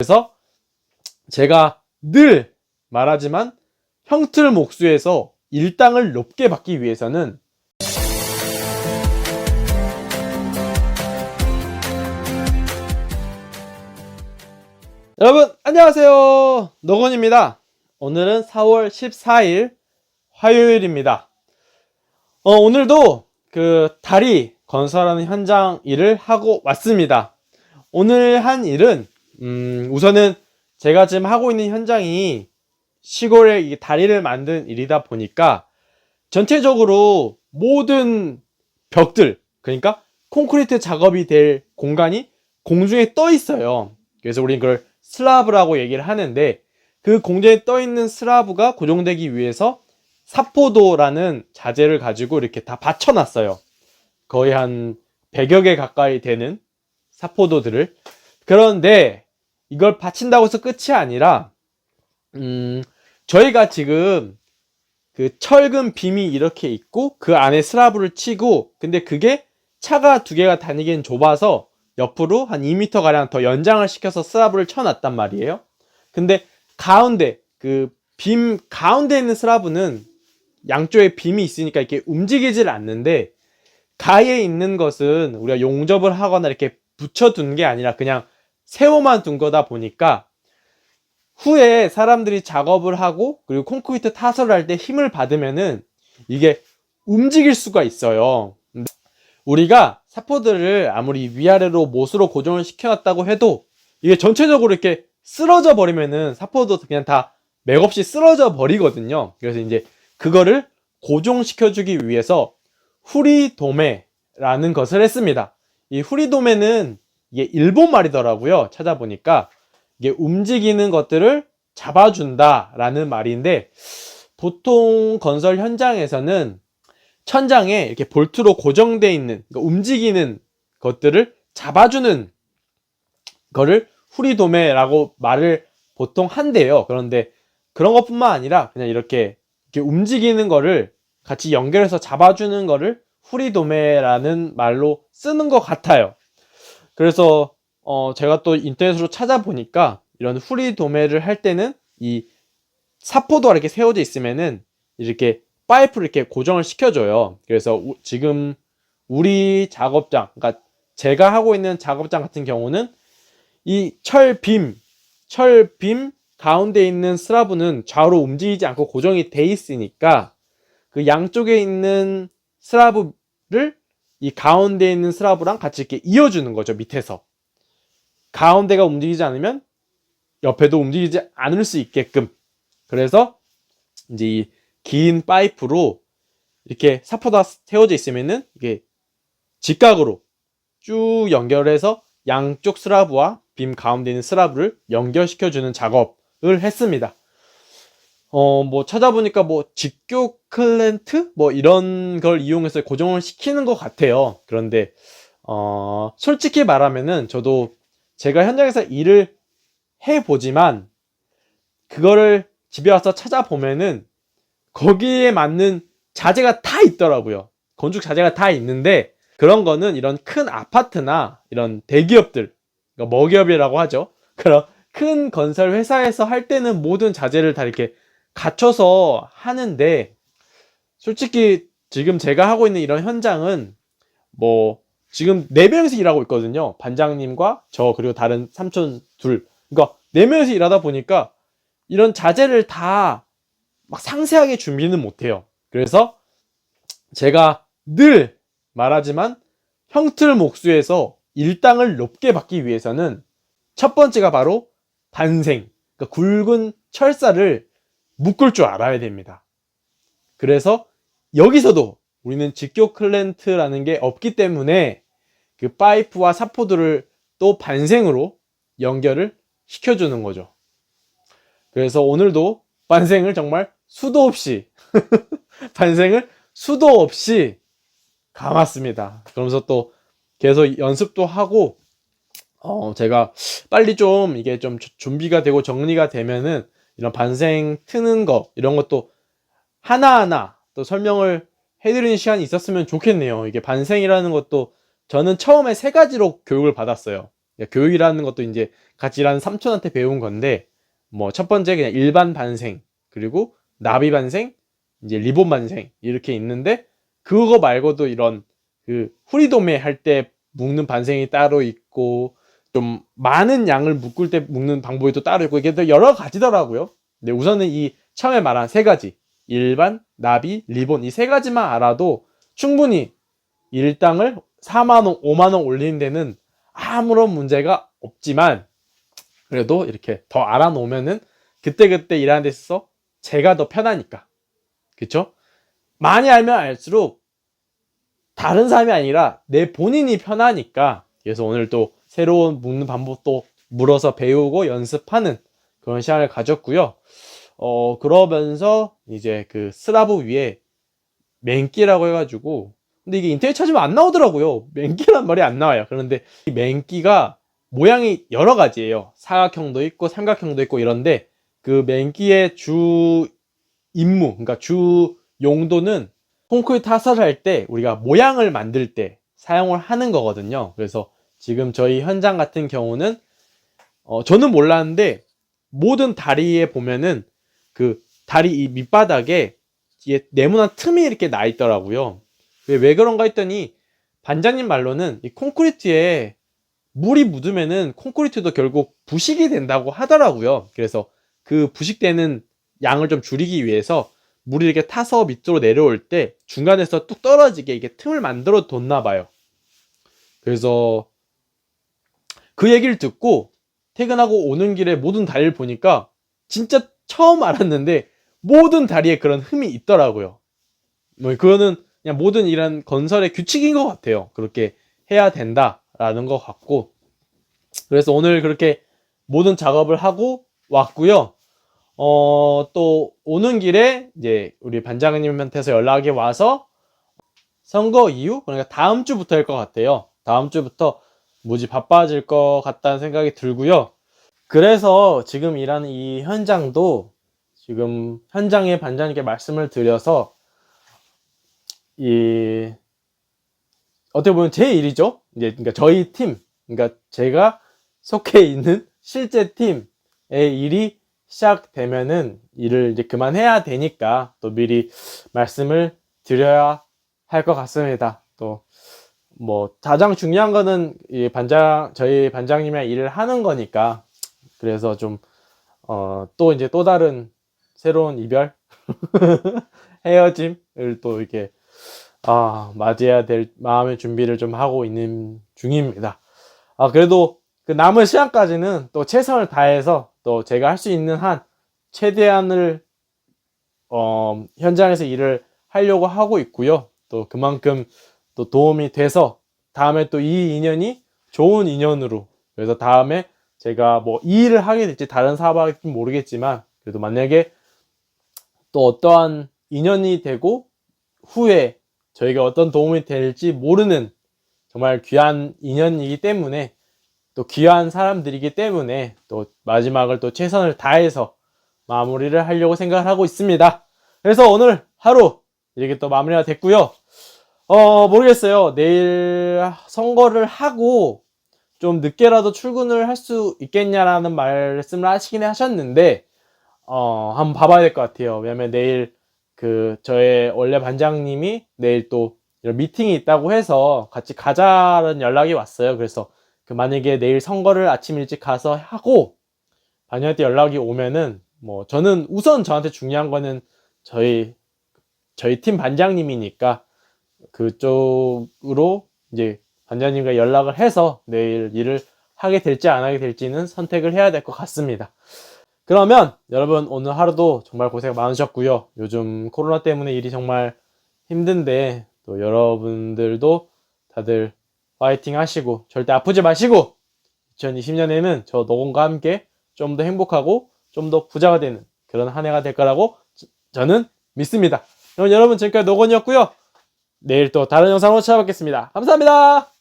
그래서 제가 늘 말하지만 형틀 목수에서 일당을 높게 받기 위해서는 여러분 안녕하세요, 노건입니다. 오늘은 4월 14일 화요일입니다. 오늘도 그 다리 건설하는 현장 일을 하고 왔습니다. 오늘 한 일은 우선은 제가 지금 하고 있는 현장이 시골에 이 다리를 만든 일이다 보니까 전체적으로 모든 벽들, 그러니까 콘크리트 작업이 될 공간이 공중에 떠 있어요. 그래서 우리는 그걸 슬라브라고 얘기를 하는데, 그 공중에 떠 있는 슬라브가 고정되기 위해서 사포도라는 자재를 가지고 이렇게 다 받쳐놨어요. 거의 한 100여 개 가까이 되는 사포도들을. 그런데 이걸 받친다고 해서 끝이 아니라 저희가 지금 그 철근 빔이 이렇게 있고 그 안에 슬라브를 치고, 근데 그게 차가 두 개가 다니기엔 좁아서 옆으로 한 2m 가량 더 연장을 시켜서 슬라브를 쳐놨단 말이에요. 근데 가운데 그 빔 가운데 있는 슬라브는 양쪽에 빔이 있으니까 이렇게 움직이질 않는데, 가에 있는 것은 우리가 용접을 하거나 이렇게 붙여둔 게 아니라 그냥 세워만 둔 거다 보니까 후에 사람들이 작업을 하고 그리고 콘크리트 타설을 할 때 힘을 받으면은 이게 움직일 수가 있어요. 우리가 사포들을 아무리 위아래로 못으로 고정을 시켜놨다고 해도 이게 전체적으로 이렇게 쓰러져 버리면은 사포도 그냥 다 맥없이 쓰러져 버리거든요. 그래서 이제 그거를 고정시켜주기 위해서 후리도메라는 것을 했습니다. 이 후리도메는 이게 일본 말이더라고요. 찾아보니까 이게 움직이는 것들을 잡아준다라는 말인데, 보통 건설 현장에서는 천장에 이렇게 볼트로 고정되어 있는, 그러니까 움직이는 것들을 잡아주는 거를 후리도메라고 말을 보통 한대요. 그런데 그런 것뿐만 아니라 그냥 이렇게 움직이는 거를 같이 연결해서 잡아주는 거를 후리도메라는 말로 쓰는 것 같아요. 그래서 제가 또 인터넷으로 찾아보니까 이런 후리도메를 할 때는 이 사포도가 이렇게 세워져 있으면은 이렇게 파이프를 이렇게 고정을 시켜줘요. 그래서 지금 우리 작업장, 그러니까 제가 하고 있는 작업장 같은 경우는 이 철빔 가운데 있는 슬라브는 좌우로 움직이지 않고 고정이 돼 있으니까 그 양쪽에 있는 슬라브를 이 가운데 있는 슬라브랑 같이 이렇게 이어주는 거죠. 밑에서 가운데가 움직이지 않으면 옆에도 움직이지 않을 수 있게끔. 그래서 이제 이 긴 파이프로 이렇게 사포가 세워져 있으면은 이게 직각으로 쭉 연결해서 양쪽 슬라브와 빔 가운데 있는 슬라브를 연결시켜주는 작업을 했습니다. 뭐 찾아보니까 뭐 직교 클랜트 뭐 이런 걸 이용해서 고정을 시키는 것 같아요. 그런데 솔직히 말하면은 저도 제가 현장에서 일을 해보지만 그거를 집에 와서 찾아보면은 거기에 맞는 자재가 다 있더라고요. 건축 자재가 다 있는데, 그런 거는 이런 큰 아파트나 이런 대기업들, 그러니까 먹이업이라고 하죠. 그런 큰 건설 회사에서 할 때는 모든 자재를 다 이렇게 갖춰서 하는데, 솔직히 지금 제가 하고 있는 이런 현장은 뭐 지금 4명이서 일하고 있거든요. 반장님과 저 그리고 다른 삼촌 둘. 그러니까 4명이서 일하다 보니까 이런 자재를 다 막 상세하게 준비는 못해요. 그래서 제가 늘 말하지만 형틀 목수에서 일당을 높게 받기 위해서는 첫 번째가 바로 반생, 그러니까 굵은 철사를 묶을 줄 알아야 됩니다. 그래서 여기서도 우리는 직교 클랜트라는 게 없기 때문에 그 파이프와 사포들을 또 반생으로 연결을 시켜주는 거죠. 그래서 오늘도 반생을 정말 수도 없이 반생을 수도 없이 감았습니다. 그러면서 또 계속 연습도 하고 제가 빨리 좀 이게 좀 준비가 되고 정리가 되면은 이런 반생 트는 거 이런 것도 하나하나 또 설명을 해드리는 시간이 있었으면 좋겠네요. 이게 반생이라는 것도 저는 처음에 3가지로 교육을 받았어요. 교육이라는 것도 이제 같이 일하는 삼촌한테 배운 건데, 뭐 첫 번째 그냥 일반 반생, 그리고 나비 반생, 이제 리본 반생 이렇게 있는데, 그거 말고도 이런 그 후리도메 할 때 묶는 반생이 따로 있고, 좀 많은 양을 묶을 때 묶는 방법이 또 따로 있고, 이게 또 여러 가지더라고요. 근데 우선은 이 처음에 말한 세 가지, 일반, 나비, 리본, 이 세 가지만 알아도 충분히 일당을 4만원, 5만원 올리는 데는 아무런 문제가 없지만, 그래도 이렇게 더 알아놓으면은 그때그때 일하는 데 있어서 제가 더 편하니까. 그쵸? 많이 알면 알수록 다른 사람이 아니라 내 본인이 편하니까. 그래서 오늘 또 새로운 묶는 방법도 물어서 배우고 연습하는 그런 시간을 가졌고요. 그러면서 이제 그 스라브 위에 맹기라고 해가지고, 근데 이게 인터넷 찾으면 안 나오더라고요. 맹기란 말이 안 나와요. 그런데 이 맹기가 모양이 여러 가지예요. 사각형도 있고 삼각형도 있고 이런데, 그 맹기의 주 임무, 그러니까 주 용도는 콘크리트 하사를 할 때 우리가 모양을 만들 때 사용을 하는 거거든요. 그래서 지금 저희 현장 같은 경우는 저는 몰랐는데, 모든 다리에 보면은 그 다리 이 밑바닥에 네모난 틈이 이렇게 나 있더라고요. 왜 그런가 했더니, 반장님 말로는 이 콘크리트에 물이 묻으면은 콘크리트도 결국 부식이 된다고 하더라고요. 그래서 그 부식되는 양을 좀 줄이기 위해서 물이 이렇게 타서 밑으로 내려올 때 중간에서 뚝 떨어지게 이게 틈을 만들어 뒀나 봐요. 그래서 그 얘기를 듣고 퇴근하고 오는 길에 모든 다리를 보니까 진짜 처음 알았는데 모든 다리에 그런 흠이 있더라고요. 뭐 그거는 그냥 모든 이런 건설의 규칙인 것 같아요. 그렇게 해야 된다라는 것 같고, 그래서 오늘 그렇게 모든 작업을 하고 왔고요. 또 오는 길에 이제 우리 반장님한테서 연락이 와서 선거 이후, 그러니까 다음 주부터일 것 같아요. 다음 주부터 무지 바빠질 것 같다는 생각이 들고요. 그래서 지금 일하는 이 현장도 지금 현장의 반장님께 말씀을 드려서, 이 어떻게 보면 제 일이죠. 이제 그러니까 저희 팀, 그러니까 제가 속해 있는 실제 팀의 일이 시작되면은 일을 이제 그만해야 되니까 또 미리 말씀을 드려야 할 것 같습니다. 또 뭐 가장 중요한 거는 이 저희 반장님이랑 일을 하는 거니까. 그래서 좀 또 이제 또 다른 새로운 이별 헤어짐을 또 이렇게 맞이해야 될 마음의 준비를 좀 하고 있는 중입니다. 그래도 그 남은 시간까지는 또 최선을 다해서 또 제가 할 수 있는 한 최대한을 현장에서 일을 하려고 하고 있고요. 또 그만큼 또 도움이 돼서 다음에 또 이 인연이 좋은 인연으로, 그래서 다음에 제가 뭐 이 일을 하게 될지 다른 사업을 하게 될지 모르겠지만, 그래도 만약에 또 어떠한 인연이 되고 후에 저희가 어떤 도움이 될지 모르는 정말 귀한 인연이기 때문에, 또 귀한 사람들이기 때문에 또 마지막을 또 최선을 다해서 마무리를 하려고 생각을 하고 있습니다. 그래서 오늘 하루 이렇게 또 마무리가 됐고요. 모르겠어요. 내일 선거를 하고 좀 늦게라도 출근을 할 수 있겠냐라는 말씀을 하시긴 하셨는데, 한번 봐봐야 될 것 같아요. 왜냐면 내일 저의 원래 반장님이 내일 또 이런 미팅이 있다고 해서 같이 가자는 연락이 왔어요. 그래서 만약에 내일 선거를 아침 일찍 가서 하고 반장한테 연락이 오면은, 뭐 저는 우선 저한테 중요한 거는 저희 팀 반장님이니까 그쪽으로 이제 반장님과 연락을 해서 내일 일을 하게 될지 안 하게 될지는 선택을 해야 될 것 같습니다. 그러면 여러분, 오늘 하루도 정말 고생 많으셨고요. 요즘 코로나 때문에 일이 정말 힘든데 또 여러분들도 다들 파이팅 하시고 절대 아프지 마시고 2020년에는 저 노건과 함께 좀 더 행복하고 좀 더 부자가 되는 그런 한 해가 될 거라고 저는 믿습니다. 그럼 여러분, 지금까지 노건이었고요. 내일 또 다른 영상으로 찾아뵙겠습니다. 감사합니다.